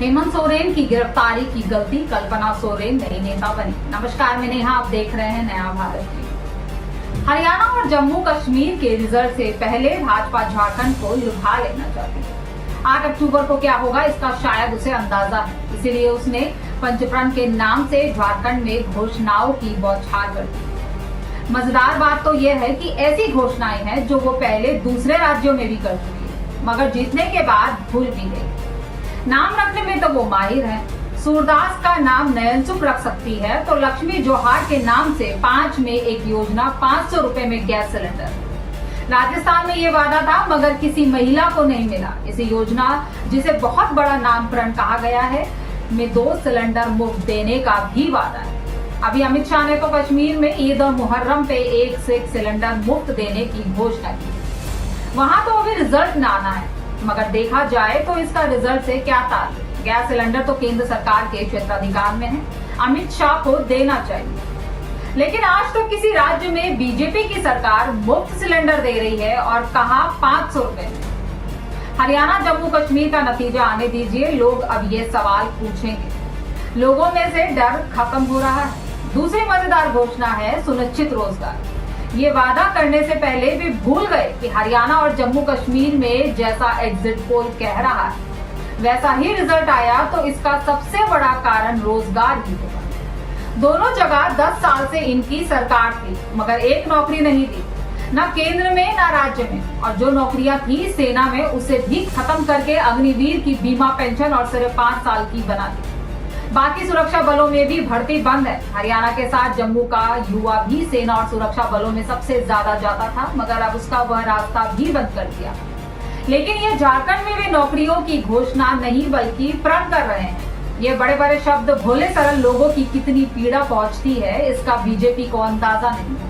हेमंत सोरेन की गिरफ्तारी की गलती, कल्पना सोरेन नई नेता बनी। नमस्कार, मैं नेहा, आप देख रहे हैं नया भारत न्यूज। हरियाणा और जम्मू कश्मीर के रिजल्ट से पहले भाजपा झारखंड को लुभा लेना चाहती है। 8 अक्टूबर को क्या होगा इसका शायद उसे अंदाजा है, इसीलिए उसने पंचप्रण के नाम से झारखंड में घोषणाओं की बौछार कर दी। मजेदार बात तो यह है कि ऐसी घोषणाएं हैं जो वो पहले दूसरे राज्यों में भी कर चुकी है, मगर जीतने के बाद भूल भी गई। नाम रखने में तो वो माहिर है। सूरदास का नाम नयनसुख रख सकती है तो लक्ष्मी जोहार के नाम से 5 में एक योजना, 500 रुपए में गैस सिलेंडर। राजस्थान में ये वादा था मगर किसी महिला को नहीं मिला। इस योजना, जिसे बहुत बड़ा नामकरण कहा गया है, में 2 सिलेंडर मुफ्त देने का भी वादा है। अभी अमित शाह ने तो कश्मीर में ईद और मुहर्रम पे 1 से 1 सिलेंडर मुफ्त देने की घोषणा की। वहां तो अभी रिजल्ट ना आना है, मगर देखा जाए तो इसका रिजल्ट से क्या ताल्लुक। गैस सिलेंडर तो केंद्र सरकार के क्षेत्राधिकार में है, अमित शाह को देना चाहिए। लेकिन आज तो किसी राज्य में बीजेपी की सरकार मुफ्त सिलेंडर दे रही है और कहा 500 रुपए में। हरियाणा जम्मू कश्मीर का नतीजा आने दीजिए, लोग अब ये सवाल पूछेंगे। लोगों में से डर खत्म हो रहा है। दूसरी मजेदार घोषणा है सुनिश्चित रोजगार। ये वादा करने से पहले भी भूल गए कि हरियाणा और जम्मू कश्मीर में जैसा एग्जिट पोल कह रहा है वैसा ही रिजल्ट आया, तो इसका सबसे बड़ा कारण रोजगार ही होगा। दोनों जगह 10 साल से इनकी सरकार थी मगर एक नौकरी नहीं दी, न केंद्र में न राज्य में। और जो नौकरियां थी सेना में, उसे भी खत्म करके अग्निवीर की बीमा पेंशन और सिर्फ 5 साल की बना दी। बाकी सुरक्षा बलों में भी भर्ती बंद है। हरियाणा के साथ जम्मू का युवा भी सेना और सुरक्षा बलों में सबसे ज्यादा जाता था, मगर अब उसका वह रास्ता भी बंद कर दिया। लेकिन ये झारखंड में भी नौकरियों की घोषणा नहीं बल्कि प्रण कर रहे हैं। ये बड़े बड़े शब्द भोले सरल लोगों की कितनी पीड़ा पहुंचती है, इसका बीजेपी को अंदाजा नहीं है।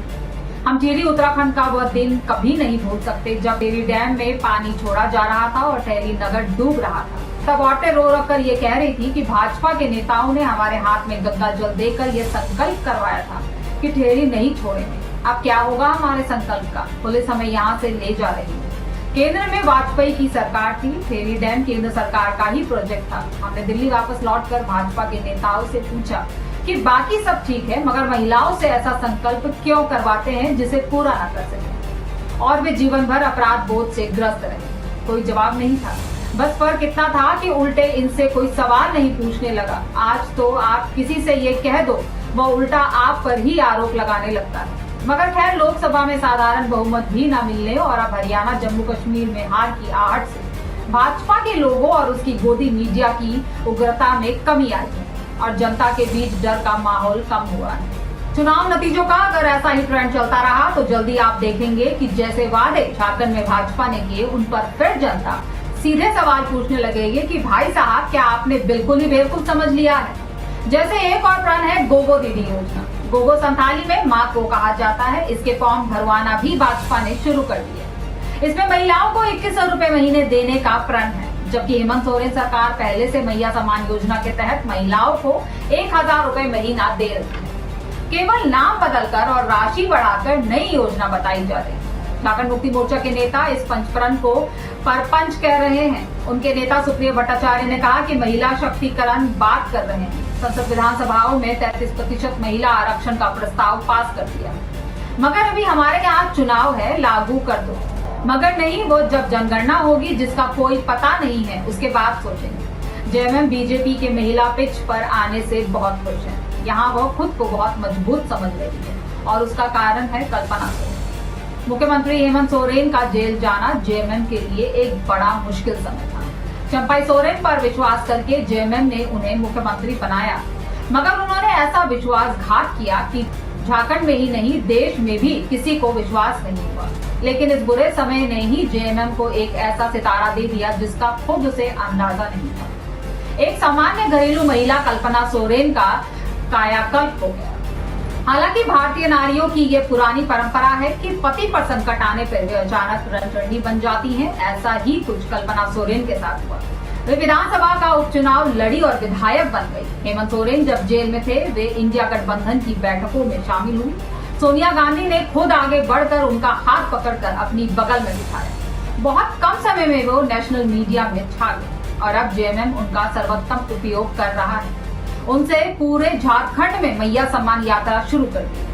हम टिहरी उत्तराखंड का वह दिन कभी नहीं भूल सकते जब टिहरी डैम में पानी छोड़ा जा रहा था और टिहरी नगर डूब रहा था। तब औरतें रो रो कर ये कह रही थी कि भाजपा के नेताओं ने हमारे हाथ में गंगा जल देकर ये संकल्प करवाया था कि टिहरी नहीं छोड़ेंगे। अब क्या होगा हमारे संकल्प का? पुलिस हमें यहाँ से ले जा रही है। केंद्र में वाजपेयी की सरकार थी, टिहरी डैम केंद्र सरकार का ही प्रोजेक्ट था। हमने दिल्ली वापस लौटकर भाजपा के नेताओं से पूछा कि बाकी सब ठीक है मगर महिलाओं से ऐसा संकल्प क्यों करवाते हैं जिसे पूरा न कर सके, और वे जीवन भर अपराध बोध से ग्रस्त रहे। कोई जवाब नहीं था। बस फर्क इतना था कि उल्टे इनसे कोई सवाल नहीं पूछने लगा। आज तो आप किसी से ये कह दो, वह उल्टा आप पर ही आरोप लगाने लगता है। मगर खैर, लोकसभा में साधारण बहुमत भी न मिलने और अब हरियाणा जम्मू कश्मीर में हार की आहट से भाजपा के लोगों और उसकी गोदी मीडिया की उग्रता में कमी आई है और जनता के बीच डर का माहौल कम हुआ है। चुनाव नतीजों का अगर ऐसा ही ट्रेंड चलता रहा तो जल्दी आप देखेंगे कि जैसे वादे झारखंड में भाजपा ने किए, उन पर फिर जनता सीधे सवाल पूछने लगेगी कि भाई साहब, क्या आपने बिल्कुल ही बेवकूफ समझ लिया है? जैसे एक और प्रण है गोगो दीदी योजना। गोगो संथाली में माँ को कहा जाता है। इसके फॉर्म भरवाना भी भाजपा ने शुरू कर दिया। इसमें महिलाओं को 2100 रुपए महीने देने का प्रण है, जबकि हेमंत सोरेन सरकार पहले से मैया सम्मान योजना के तहत महिलाओं को 1000 रुपए महीना दे रही है। केवल नाम बदलकर और राशि बढ़ाकर नई योजना बताई जा रही है। झारखंड मुक्ति मोर्चा के नेता इस पंचप्रण को परपंच कह रहे हैं। उनके नेता सुप्रिया भट्टाचार्य ने कहा कि महिला शक्तिकरण बात कर रहे हैं। संसद विधानसभाओं में 33% महिला आरक्षण का प्रस्ताव पास कर दिया, मगर अभी हमारे यहाँ चुनाव है, लागू कर दो। मगर नहीं, वो जब जनगणना होगी जिसका कोई पता नहीं है उसके बाद सोचेंगे। जेएमएम बीजेपी के महिला पिच पर आने से बहुत खुश है। यहाँ वो खुद को बहुत मजबूत समझ रही है और उसका कारण है कल्पना सोरेन। मुख्यमंत्री हेमंत सोरेन का जेल जाना जेएमएम के लिए एक बड़ा मुश्किल समय था। चंपाई सोरेन पर विश्वास करके जेएमएम ने उन्हें मुख्यमंत्री बनाया, मगर उन्होंने ऐसा विश्वासघात किया कि झारखंड में ही नहीं, देश में भी किसी को विश्वास नहीं हुआ। लेकिन इस बुरे समय ने ही जेएमएम को एक ऐसा सितारा दे दिया जिसका खुद उसे अंदाजा नहीं था। एक सामान्य घरेलू महिला कल्पना सोरेन का कायाकल्प हो गया। हालांकि भारतीय नारियों की ये पुरानी परंपरा है कि पति पर संकट आने पर वे अचानक रणचंडी बन जाती हैं। ऐसा ही कुछ कल्पना सोरेन के साथ हुआ। वे विधानसभा का उपचुनाव लड़ी और विधायक बन गई। हेमंत सोरेन जब जेल में थे, वे इंडिया गठबंधन की बैठकों में शामिल हुई। सोनिया गांधी ने खुद आगे बढ़कर उनका हाथ पकड़कर अपनी बगल में बिठाया। बहुत कम समय में वो नेशनल मीडिया में छा गई। और अब जेएमएम उनका सर्वोत्तम उपयोग कर रहा है। उनसे पूरे झारखंड में मैया सम्मान यात्रा शुरू कर दी।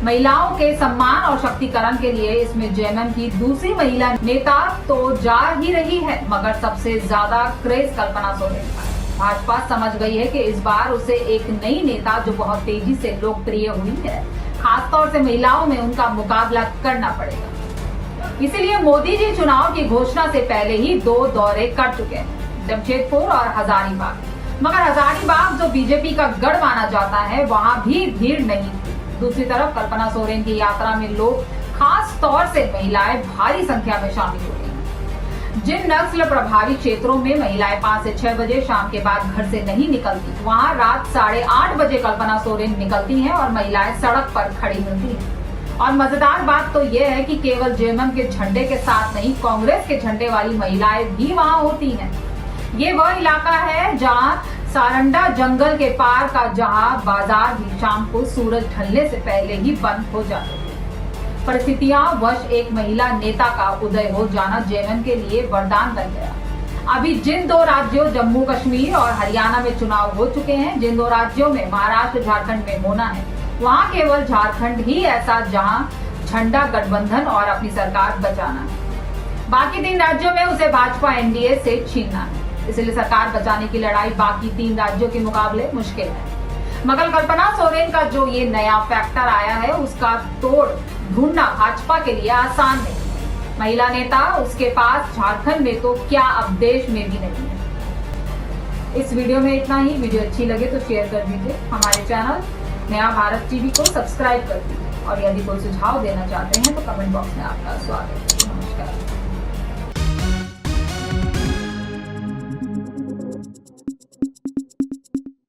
महिलाओं के सम्मान और शक्तिकरण के लिए इसमें जेएमएम की दूसरी महिला नेता तो जा ही रही है, मगर सबसे ज्यादा क्रेज कल्पना सोरेन का। भाजपा समझ गई है कि इस बार उसे एक नई नेता जो बहुत तेजी से लोकप्रिय हुई है, खासतौर से महिलाओं में, उनका मुकाबला करना पड़ेगा। इसीलिए मोदी जी चुनाव की घोषणा से पहले ही 2 दौरे कर चुके हैं, जमशेदपुर और हजारीबाग। मगर हजारीबाग जो बीजेपी का गढ़ माना जाता है, वहां भी भीड़ नहीं थी। दूसरी तरफ कल्पना सोरेन की यात्रा में लोग, खास तौर से महिलाएं, भारी संख्या में शामिल हो रही हैं। जिन नक्सल प्रभावित क्षेत्रों में महिलाएं 5 से 6 बजे शाम के बाद घर से नहीं निकलती, वहां रात 8:30 बजे कल्पना सोरेन निकलती हैं और महिलाएं सड़क पर खड़ी मिलती हैं। और मजेदार बात तो यह है कि केवल जेएमएम के झंडे के साथ नहीं, कांग्रेस के झंडे वाली महिलाएं भी वहां होती हैं। ये वह इलाका है जहां सारंडा जंगल के पार का जहां बाजार भी शाम को सूरज ढलने से पहले ही बंद हो जाते थे। परिस्थितियां वश एक महिला नेता का उदय हो जाना जेएमएम के लिए वरदान बन गया। अभी जिन 2 राज्यों जम्मू कश्मीर और हरियाणा में चुनाव हो चुके हैं, जिन 2 राज्यों में महाराष्ट्र झारखंड में होना है, वहां केवल झारखंड ही ऐसा जहां झंडा गठबंधन और अपनी सरकार बचाना है। बाकी 3 राज्यों में उसे भाजपा एनडीए से छीनना है। इसलिए सरकार बचाने की लड़ाई बाकी 3 राज्यों के मुकाबले मुश्किल है। मगर कल्पना सोरेन का जो ये नया फैक्टर आया है, उसका तोड़ ढूंढना भाजपा के लिए आसान नहीं। महिला नेता उसके पास झारखंड में तो क्या, अब देश में भी नहीं है। इस वीडियो में इतना ही। वीडियो अच्छी लगे तो शेयर कर दीजिए। हमारे चैनल नया भारत टीवी को सब्सक्राइब कर दीजिए और यदि कोई सुझाव देना चाहते हैं तो कमेंट बॉक्स में आपका स्वागत है। नमस्कार।